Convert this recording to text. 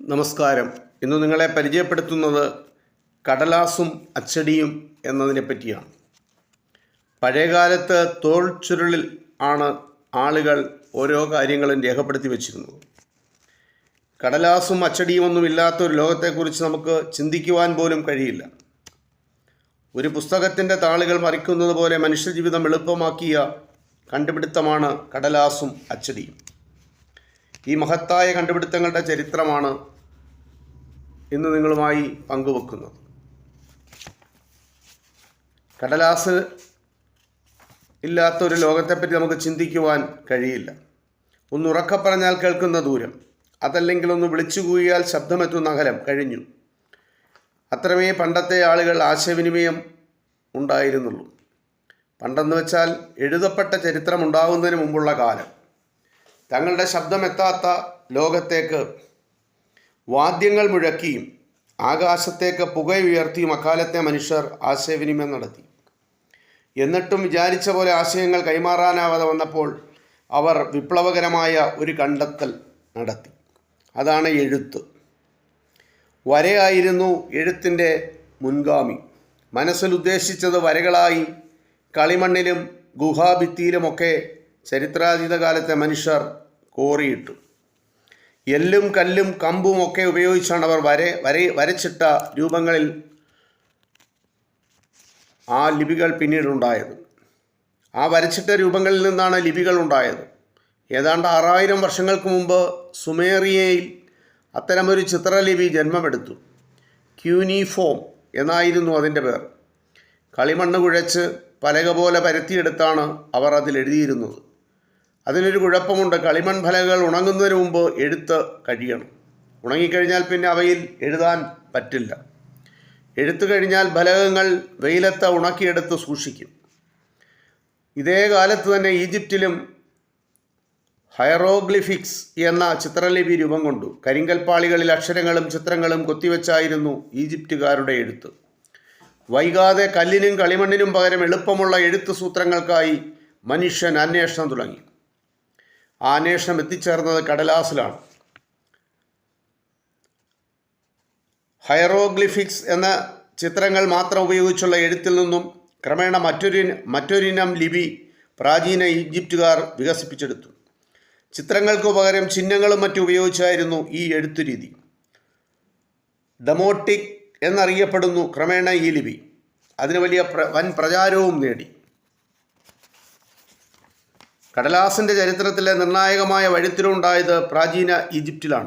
നമസ്കാരം. ഇന്ന് നിങ്ങളെ പരിചയപ്പെടുത്തുന്നത് കടലാസും അച്ചടിയും എന്നതിനെ പറ്റിയാണ്. പഴയകാലത്ത് തോൾ ചുരുളിൽ ആണ് ആളുകൾ ഓരോ കാര്യങ്ങളും രേഖപ്പെടുത്തി വച്ചിരുന്നത്. കടലാസും അച്ചടിയും ഒന്നും ഇല്ലാത്ത ഒരു ലോകത്തെക്കുറിച്ച് നമുക്ക് ചിന്തിക്കുവാൻ പോലും കഴിയില്ല. ഒരു പുസ്തകത്തിൻ്റെ താളുകൾ മറിക്കുന്നത് പോലെ മനുഷ്യജീവിതം എളുപ്പമാക്കിയ കണ്ടുപിടുത്തമാണ് കടലാസും അച്ചടിയും. ഈ മഹത്തായ കണ്ടുപിടുത്തങ്ങളുടെ ചരിത്രമാണ് ഇന്ന് നിങ്ങളുമായി പങ്കുവെക്കുന്നത്. കടലാസ് ഇല്ലാത്തൊരു ലോകത്തെപ്പറ്റി നമുക്ക് ചിന്തിക്കുവാൻ കഴിയില്ല. ഒന്ന് ഉറക്കെ പറഞ്ഞാൽ കേൾക്കുന്ന ദൂരം, അതല്ലെങ്കിൽ ഒന്ന് വിളിച്ചു കൂവിയാൽ ശബ്ദമെത്തുന്ന അകലം കഴിഞ്ഞു. അത്രമേ പണ്ടത്തെ ആളുകൾ ആശയവിനിമയം ഉണ്ടായിരുന്നുള്ളൂ. പണ്ടെന്ന് വെച്ചാൽ എഴുതപ്പെട്ട ചരിത്രം ഉണ്ടാകുന്നതിന് മുമ്പുള്ള കാലം. തങ്ങളുടെ ശബ്ദമെത്താത്ത ലോകത്തേക്ക് വാദ്യങ്ങൾ മുഴക്കിയും ആകാശത്തേക്ക് പുകയുയർത്തിയും അക്കാലത്തെ മനുഷ്യർ ആശയവിനിമയം നടത്തി. എന്നിട്ടും വിചാരിച്ച പോലെ ആശയങ്ങൾ കൈമാറാനാവാതെ വന്നപ്പോൾ അവർ വിപ്ലവകരമായ ഒരു കണ്ടെത്തൽ നടത്തി. അതാണ് എഴുത്ത്. വരയായിരുന്നു എഴുത്തിൻ്റെ മുൻഗാമി. മനസ്സിൽ ഉദ്ദേശിച്ചത് വരകളായി കളിമണ്ണിലും ഗുഹാഭിത്തിയിലുമൊക്കെ ചരിത്രാതീത കാലത്തെ മനുഷ്യർ കോറിയിട്ടു. എല്ലും കല്ലും കമ്പും ഒക്കെ ഉപയോഗിച്ചാണ് അവർ വരച്ചിട്ട രൂപങ്ങളിൽ ആ ലിപികൾ പിന്നീടുണ്ടായത്. ആ വരച്ചിട്ട രൂപങ്ങളിൽ നിന്നാണ് ലിപികൾ ഉണ്ടായത്. ഏതാണ്ട് 6000 വർഷങ്ങൾക്ക് മുമ്പ് സുമേറിയയിൽ അത്തരമൊരു ചിത്രലിപി ജന്മമെടുത്തു. ക്യൂനിഫോം എന്നായിരുന്നു അതിൻ്റെ പേർ. കളിമണ്ണ് കുഴച്ച് പലക പോലെ പരത്തിയെടുത്താണ് അവർ അതിലെഴുതിയിരുന്നത്. അതിനൊരു കുഴപ്പമുണ്ട്. കളിമൺ ഫലകകൾ ഉണങ്ങുന്നതിന് മുമ്പ് എഴുത്ത് കഴിയണം. ഉണങ്ങിക്കഴിഞ്ഞാൽ പിന്നെ അവയിൽ എഴുതാൻ പറ്റില്ല. എഴുത്ത് കഴിഞ്ഞാൽ ഫലകങ്ങൾ വെയിലത്ത് ഉണക്കിയെടുത്ത് സൂക്ഷിക്കും. ഇതേ കാലത്ത് തന്നെ ഈജിപ്തിലും ഹയറോഗ്ലിഫിക്സ് എന്ന ചിത്രലിപി രൂപം കൊണ്ടു. കരിങ്കൽപ്പാളികളിൽ അക്ഷരങ്ങളും ചിത്രങ്ങളും കൊത്തിവെച്ചായിരുന്നു ഈജിപ്തുകാരുടെ എഴുത്ത്. വൈകാതെ കല്ലിനും കളിമണ്ണിനും പകരം എളുപ്പമുള്ള എഴുത്ത് സൂത്രങ്ങൾക്കായി മനുഷ്യൻ അന്വേഷണം തുടങ്ങി. ആ അന്വേഷണം എത്തിച്ചേർന്നത് കടലാസിലാണ്. ഹയറോഗ്ലിഫിക്സ് എന്ന ചിത്രങ്ങൾ മാത്രം ഉപയോഗിച്ചുള്ള എഴുത്തിൽ നിന്നും ക്രമേണ മറ്റൊരിനം ലിപി പ്രാചീന ഈജിപ്തുകാർ വികസിപ്പിച്ചെടുത്തു. ചിത്രങ്ങൾക്ക് പകരം ചിഹ്നങ്ങളും മറ്റും ഉപയോഗിച്ചായിരുന്നു ഈ എഴുത്തുരീതി. ഡെമോട്ടിക് എന്നറിയപ്പെടുന്നു ക്രമേണ ഈ ലിപി. അതിന് വലിയ വൻ പ്രചാരവും നേടി. കടലാസിൻ്റെ ചരിത്രത്തിലെ നിർണായകമായ വഴിത്തിരിവുണ്ടായത് പ്രാചീന ഈജിപ്തിലാണ്.